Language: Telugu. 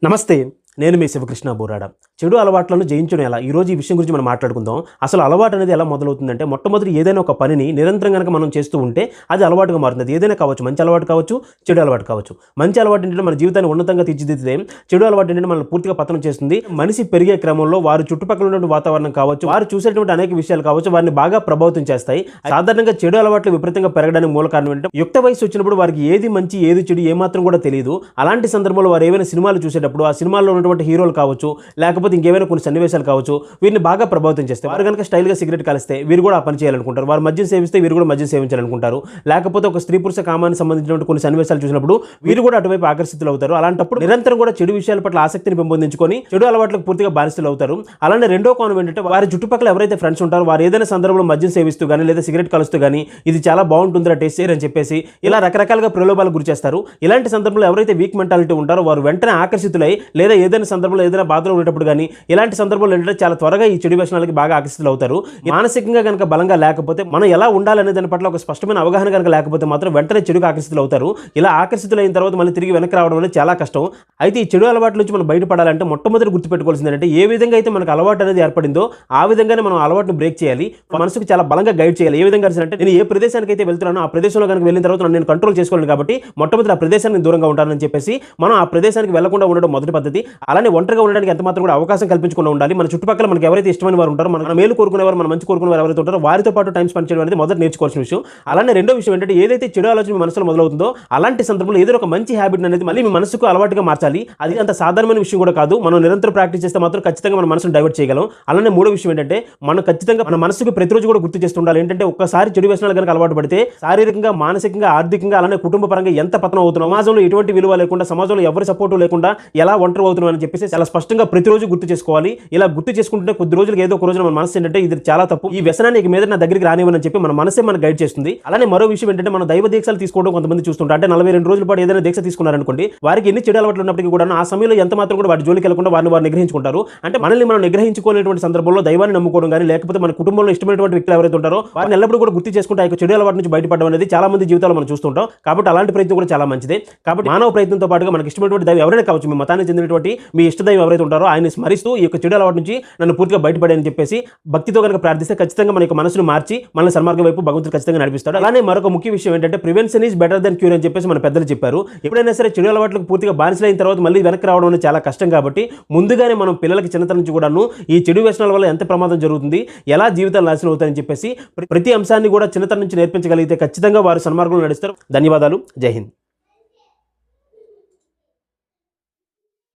నమస్తే. నేను మీ శివకృష్ణ బోరాడ. చెడు అలవాట్లను జయించడం ఎలా? ఈరోజు ఈ విషయం గురించి మనం మాట్లాడుకుందాం. అసలు అలవాటు అనేది ఎలా మొదలవుతుందంటే, మొట్టమొదటి ఏదైనా ఒక పనిని నిరంతరం గనక మనం చేస్తూ ఉంటే అది అలవాటుగా మారుతుంది. ఏదైనా కావచ్చు, మంచి అలవాటు కావచ్చు, చెడు అలవాటు కావచ్చు. మంచి అలవాటు ఏంటంటే మన జీవితాన్ని ఉన్నతంగా తీర్చిదిద్దితే, చెడు అలవాటు ఏంటంటే మనల్ని పూర్తిగా పతనం చేస్తుంది. మనిషి పెరిగే క్రమంలో వారు చుట్టుపక్కల ఉన్నటువంటి వాతావరణం కావచ్చు, వారు చూసేటువంటి అనేక విషయాలు కావచ్చు, వారిని బాగా ప్రభావితం చేస్తాయి. సాధారణంగా చెడు అలవాట్లు విపరీతంగా పెరగడానికి మూల కారణం ఏంటంటే, యుక్త వయసు వచ్చినప్పుడు వారికి ఏది మంచి ఏది చెడు ఏమాత్రం కూడా తెలియదు. అలాంటి సందర్భంలో వారు ఏవైనా సినిమాలు చూసేటప్పుడు ఆ సినిమాల్లో ఉన్నటువంటి హీరోలు కావచ్చు, లేకపోతే ఇంకేమైనా కొన్ని సన్నివేశాలు కావచ్చు, వీరిని బాగా ప్రభావితం చేస్తాయి. వారు కనుక స్టైల్గా సిగరెట్ కలిస్తే వీరు కూడా ఆ పని చేయాలనుకుంటారు. వారు మద్యం సేవిస్తే వీరు కూడా మద్యం సేవించాలనుకుంటారు. లేకపోతే ఒక స్త్రీ పురుష కామానికి సంబంధించినటువంటి కొన్ని సన్నివేశాలు చూసినప్పుడు వీరు కూడా అటువైపు ఆకర్షితులు అవుతారు. అలాంటప్పుడు నిరంతరం కూడా చెడు విషయాల పట్ల ఆసక్తిని పెంపొందించుకొని చెడు అలవాట్లకు పూర్తిగా బానిసలు అవుతారు. అలానే రెండో కోణం ఏంటంటే, వారి చుట్టుపక్కల ఎవరైతే ఫ్రెండ్స్ ఉంటారో వారు ఏదైనా సందర్భంలో మద్యం సేవిస్తూ కానీ లేదా సిగరెట్ కలుస్తూ కానీ ఇది చాలా బాగుంటుందిరా టేస్ట్ చేయరని చెప్పేసి ఇలా రకరకాలుగా ప్రలోభాలకు గురి చేస్తారు. ఇలాంటి సందర్భంలో ఎవరైతే వీక్ మెంటాలిటీ ఉంటారో వారు వెంటనే ఆకర్షితులై లేదా ఏదైనా సందర్భంలో ఏదైనా బాధలో ఉండేటప్పుడు కానీ ఇలాంటి సందర్భంలో ఏంటంటే చాలా త్వరగా ఈ చెడు వ్యసనాలకి బాగా ఆకర్షితులు అవుతారు. మానసికంగా కనుక బలంగా లేకపోతే, మనం ఎలా ఉండాలనే దాని పట్ల ఒక స్పష్టమైన అవగాహన కనుక లేకపోతే మాత్రం వెంటనే చెడుకు ఆకర్షితులు అవుతారు. ఇలా ఆకర్షితులు అయిన తర్వాత మళ్ళీ తిరిగి వెనక్కి రావడం అనేది చాలా కష్టం. అయితే ఈ చెడు అలవాట్ల నుంచి మనం బయటపడాలంటే మొట్టమొదటి గుర్తుపెట్టుకోవాల్సింది ఏంటంటే, ఏ విధంగా అయితే మనకు అలవాటు అనేది ఏర్పడిందో ఆ విధంగానే మనం అలవాటును బ్రేక్ చేయాలి. మనసుకు చాలా బలంగా గైడ్ చేయాలి. ఏ విధంగా అంటే, నేను ఏ ప్రదేశానికి అయితే వెళ్తున్నానో ఆ ప్రదేశంలో కనుక వెళ్ళిన తర్వాత నేను కంట్రోల్ చేసుకోవాలి కాబట్టి మొట్టమొదటి ఆ ప్రదేశానికి దూరంగా ఉంటానని చెప్పేసి మనం ఆ ప్రదేశానికి వెళ్లకుండా ఉండడం మొదటి పద్ధతి. అలానే ఒంటరిగా ఉండడానికి ఎంత మాత్రం కూడా అవకాశం కల్పించకుండా ఉండాలి. మన చుట్టుపక్కల మనకి ఎవరైతే ఇష్టమైన వారు ఉంటారో, మన మేలు కోరుకునేవారు, మన మంచి కోరుకునేవారు ఎవరైతే ఉంటారో వారితో పాటు టైం స్పెండ్ చేయడం అనేది మొదటి నేర్చుకోవాల్సిన విషయం. అలానే రెండో విషయం ఏంటంటే, ఏదైతే చెడు ఆలోచన మీ మనసులో మొదలవుతుందో అలాంటి సందర్భంలో ఏదో ఒక మంచి హ్యాబిట్ అనేది మళ్ళీ మీ మనసుకు అలవాటుగా మార్చాలి. అది అంత సాధారణమైన విషయం కూడా కాదు. మనం నిరంతరం ప్రాక్టీస్ చేస్తే మాత్రం ఖచ్చితంగా మన మనసును డైవర్ట్ చేయగలం. అలానే మూడో విషయం ఏంటంటే, మనం ఖచ్చితంగా మన మనసుకు ప్రతిరోజు కూడా గుర్తు చేస్తుండాలి. ఏంటంటే, ఒక్కసారి చెడు వ్యసనాలు కనుక అలవాటు పడితే శారీరకంగా, మానసికంగా, ఆర్థికంగా, అలానే కుటుంబ పరంగా ఎంత పతనం అవుతున్నాం, సమాజంలో ఎటువంటి విలువ లేకుండా, సమాజంలో ఎవరి సపోర్టు లేకుండా ఎలా ఒంటరి అవుతున్నాం అని చెప్పేసి చాలా స్పష్టంగా ప్రతిరోజు గుర్తు చేసుకోవాలి. ఇలా గుర్తు చేసుకుంటే కొద్ది రోజులకి ఏదో ఒక రోజున మన మనసు ఏంటంటే, ఇది చాలా తప్పు, ఈ వ్యసనాన్ని ఇక మీద నా దగ్గరికి రానివ్వని చెప్పి మన మనసే మనకు గైడ్ చేస్తుంది. అలానే మరో విషయం ఏంటంటే, మనం దైవ దీక్షలు తీసుకోవడం కొంతమంది చూస్తుంటారు. అంటే 42 రోజుల పాటు ఏదైనా దీక్ష తీసుకున్నారనుకోండి, వారికి ఎన్ని చెడు అలవాట్లు ఉన్నప్పటికీ కూడా ఆ సమయంలో ఎంత మాత్రం కూడా వాటి జోలికి వెళ్లకుండా వారు నిగ్రహించుకుంటారు. అంటే మనల్ని మనం నిగ్రహించుకోలేటువంటి సందర్భంలో దైవాన్ని నమ్ముకోవడం కానీ, లేకపోతే మన కుటుంబంలో ఇష్టమైనటువంటి వ్యక్తులు ఎవరైతే ఉంటారో వారిని ఎల్లప్పుడూ కూడా గుర్తు చేసుకుంటే ఆ చెడు అలవాటు నుంచి బయటపడడం అనేది చాలా మంది జీవితాల్లో మనం చూస్తుంటాం. కాబట్టి అలాంటి ప్రయత్నం కూడా చాలా మంచిదే. కాబట్టి మానవ ప్రయత్నంతో పాటుగా మనకి ఇష్టమైనటువంటి దైవం ఎవరైనా కావచ్చు, మీ మతానికి చెందినటువంటి మీ ఇష్ట దైవం ఎవరైతే ఉంటారో ఆయన్ని స్మరిస్తూ ఈ యొక్క చెడు అలవాటు నుంచి నన్ను పూర్తిగా బయటపడని చెప్పేసి భక్తితో కనుక ప్రార్థిస్తే ఖచ్చితంగా మన యొక్క మనసును మార్చి మన సన్మార్గం వైపు భగవంతుడు ఖచ్చితంగా నడిపిస్తాడు. అలానే మరొక ముఖ్య విషయం ఏంటంటే, prevention is better than cure అని చెప్పేసి మన పెద్దలు చెప్పారు. ఎప్పుడైనా సరే చెడు అలవాట్లకు పూర్తిగా బానిసలైన తర్వాత మళ్ళీ వెనక్కి రావడం అనేది చాలా కష్టం. కాబట్టి ముందుగానే మనం పిల్లలకి చిన్నతనం నుంచి కూడాను ఈ చెడు వ్యసనాల వల్ల ఎంత ప్రమాదం జరుగుతుంది, ఎలా జీవితాలు నాశనం అవుతాయని చెప్పేసి ప్రతి అంశాన్ని కూడా చిన్నతనం నుంచి నేర్పించగలిగితే ఖచ్చితంగా వారు సన్మార్గంలో నడుస్తారు. ధన్యవాదాలు. జై హింద్.